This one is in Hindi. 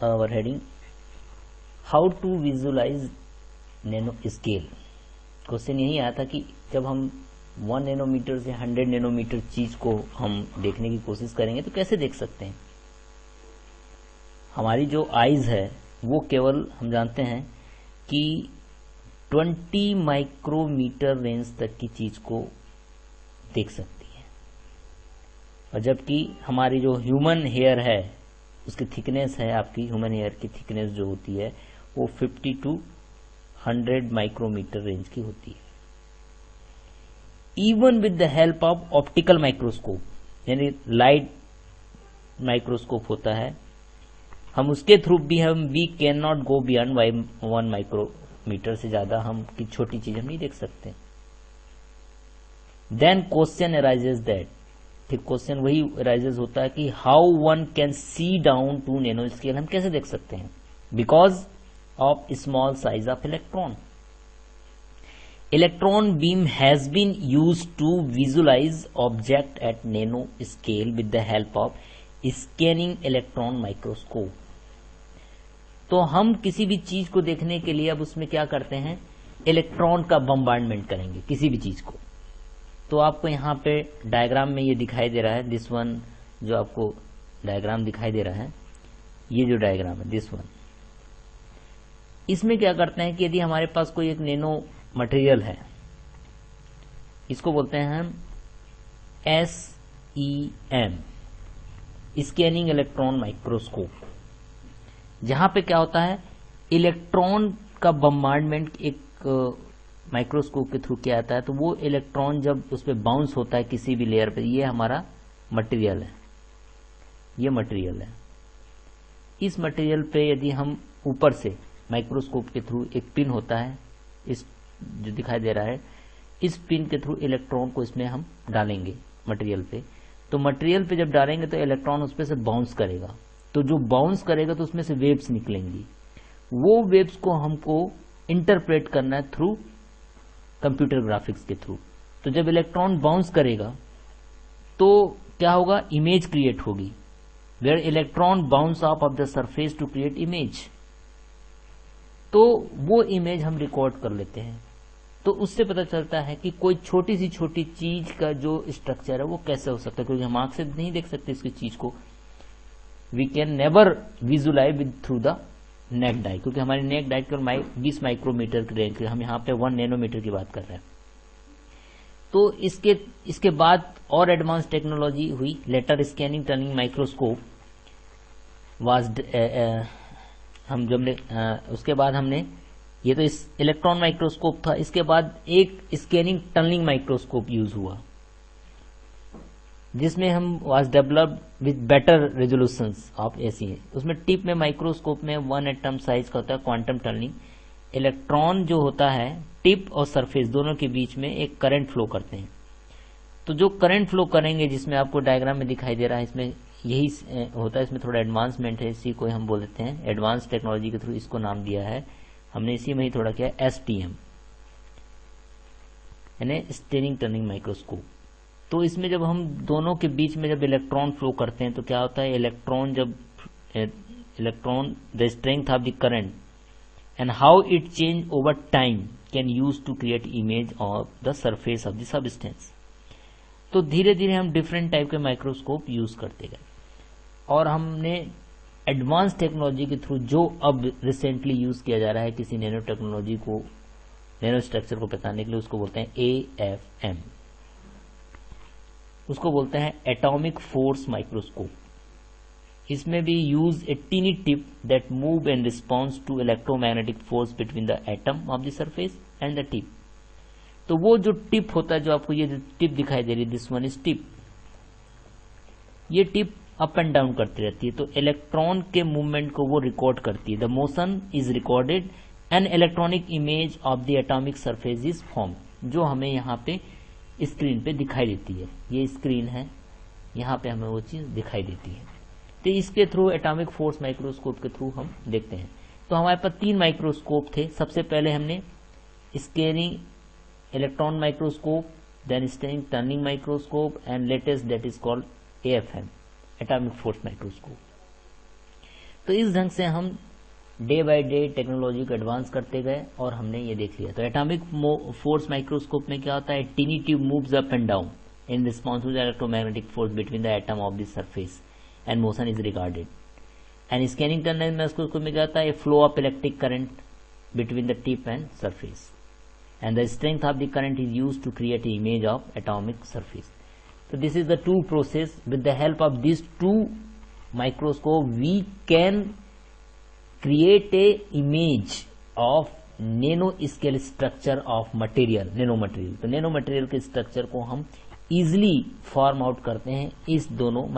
our heading how to visualize nano scale. Question यही आया था कि जब हम 1 नैनोमीटर से 100 नैनोमीटर चीज को हम देखने की कोशिश करेंगे तो कैसे देख सकते हैं। हमारी जो आईज है वो केवल हम जानते हैं कि 20 माइक्रोमीटर रेंज तक की चीज को देख सकती है, और जबकि हमारी जो ह्यूमन हेयर है उसकी थिकनेस है, आपकी ह्यूमन हेयर की थिकनेस जो होती है वो 50 to 100 माइक्रोमीटर रेंज की होती है। Even with the help of optical microscope, यानी लाइट माइक्रोस्कोप होता है, हम उसके थ्रू भी we can not go beyond 1 micrometer से ज्यादा हम की छोटी चीज हम नहीं देख सकते। देन क्वेश्चन अराइजेस दैट, फिर क्वेश्चन वही अराइजेस होता है कि how one can see down to nano scale, हम कैसे देख सकते हैं, because of small size of electron. Electron beam has been used to visualize object at nano scale with the help of scanning electron microscope. तो हम किसी भी चीज को देखने के लिए अब उसमें क्या करते हैं, इलेक्ट्रॉन का बम्बार्डमेंट करेंगे किसी भी चीज को। तो आपको यहाँ पे डायग्राम में ये दिखाई दे रहा है, दिस वन जो आपको डायग्राम दिखाई दे रहा है, ये जो डायग्राम है दिस वन, इसमें क्या करते हैं कि यदि हमारे पास कोई एक नैनो मटेरियल है, इसको बोलते हैं हम SEM, स्कैनिंग इलेक्ट्रॉन माइक्रोस्कोप, जहां पे क्या होता है इलेक्ट्रॉन का बम्बार्डमेंट एक माइक्रोस्कोप के थ्रू किया जाता है। तो वो इलेक्ट्रॉन जब उस पर बाउंस होता है किसी भी लेयर पे, ये हमारा मटेरियल है, ये मटेरियल है। इस मटेरियल पे यदि हम ऊपर से माइक्रोस्कोप के थ्रू, एक पिन होता है इस जो दिखाई दे रहा है, इस पिन के थ्रू इलेक्ट्रॉन को इसमें हम डालेंगे मटेरियल पे। तो मटेरियल पे जब डालेंगे तो इलेक्ट्रॉन उस पे से बाउंस करेगा, तो जो बाउंस करेगा तो उसमें से वेव्स निकलेंगी। वो वेव्स को हमको इंटरप्रेट करना है थ्रू कंप्यूटर ग्राफिक्स के थ्रू। तो जब इलेक्ट्रॉन बाउंस करेगा तो क्या होगा, इमेज क्रिएट होगी, where electron bounce off the surface to create image. तो वो इमेज हम रिकॉर्ड कर लेते हैं। तो उससे पता चलता है कि कोई छोटी सी छोटी चीज का जो स्ट्रक्चर है वो कैसे हो सकता है, क्योंकि हम आंख से नहीं देख सकते इसकी चीज को। We can never visualize with through the naked eye, क्योंकि हमारी नेक डाई केवल 20 माइक्रोमीटर की रेंज, हम यहाँ पे 1 नैनोमीटर की बात कर रहे हैं। तो इसके बाद और एडवांस टेक्नोलॉजी हुई, later scanning turning microscope was हम जब उसके बाद हमने, ये तो इस इलेक्ट्रॉन माइक्रोस्कोप था, इसके बाद एक स्कैनिंग टनलिंग माइक्रोस्कोप यूज हुआ, जिसमें हम was developed with better resolutions of AC. उसमें टिप में माइक्रोस्कोप में 1 एटम साइज का होता है क्वांटम टनलिंग। इलेक्ट्रॉन जो होता है टिप और सरफेस दोनों के बीच में एक करंट फ्लो करते हैं। तो जो करंट फ्लो करेंगे, जिसमें आपको डायग्राम में दिखाई दे रहा है, इसमें यही होता है। इसमें थोड़ा एडवांसमेंट है, इसी को हम बोल देते हैं एडवांस टेक्नोलॉजी के थ्रू इसको नाम दिया है हमने, इसी में ही थोड़ा किया STM, यानी स्कैनिंग टर्निंग माइक्रोस्कोप। तो इसमें जब हम दोनों के बीच में जब इलेक्ट्रॉन फ्लो करते हैं तो क्या होता है, electron the strength of the current and how it change over time can use to create image of the surface of the substance. तो धीरे धीरे हम डिफरेंट टाइप के माइक्रोस्कोप यूज करते गए, और हमने एडवांस टेक्नोलॉजी के थ्रू जो अब रिसेंटली यूज किया जा रहा है किसी नैनो टेक्नोलॉजी को, नैनो स्ट्रक्चर को पहचानने के लिए, उसको बोलते हैं AFM, उसको बोलते हैं एटॉमिक फोर्स माइक्रोस्कोप। इसमें भी use a tiny tip that move in response to electromagnetic force between the atom of the surface and the tip. तो वो जो टिप होता है, जो आपको ये टिप दिखाई दे रही है, दिस वन इज टिप, ये टिप अप एंड डाउन करती रहती है। तो इलेक्ट्रॉन के मूवमेंट को वो रिकॉर्ड करती है। The motion is recorded and electronic image of the atomic surface is form, जो हमें यहाँ पे स्क्रीन पे दिखाई देती है। ये स्क्रीन है, यहाँ पे हमें वो चीज दिखाई देती है। तो इसके थ्रू एटॉमिक फोर्स माइक्रोस्कोप के थ्रू हम देखते हैं। तो हमारे पास 3 माइक्रोस्कोप थे। सबसे पहले हमने scanning electron microscope, then scanning turning microscope, and latest that is called AFM, atomic force microscope. तो इस ढंग से हम डे बाय डे टेक्नोलॉजी को एडवांस करते गए और हमने ये देख लिया। तो एटॉमिक फोर्स माइक्रोस्कोप में क्या होता है, tiny tube moves up and down in response to the electromagnetic force between the atom of the surface and motion is regarded. And scanning tunnel microscope में क्या होता है, flow of electric current between the tip and surface and the strength of the current is used to create an image of atomic surface. So this is the two process. With the help of these two microscope we can create a image of nano scale structure of material, nanomaterial. तो nanomaterial के structure को हम easily form out करते हैं इस दोनों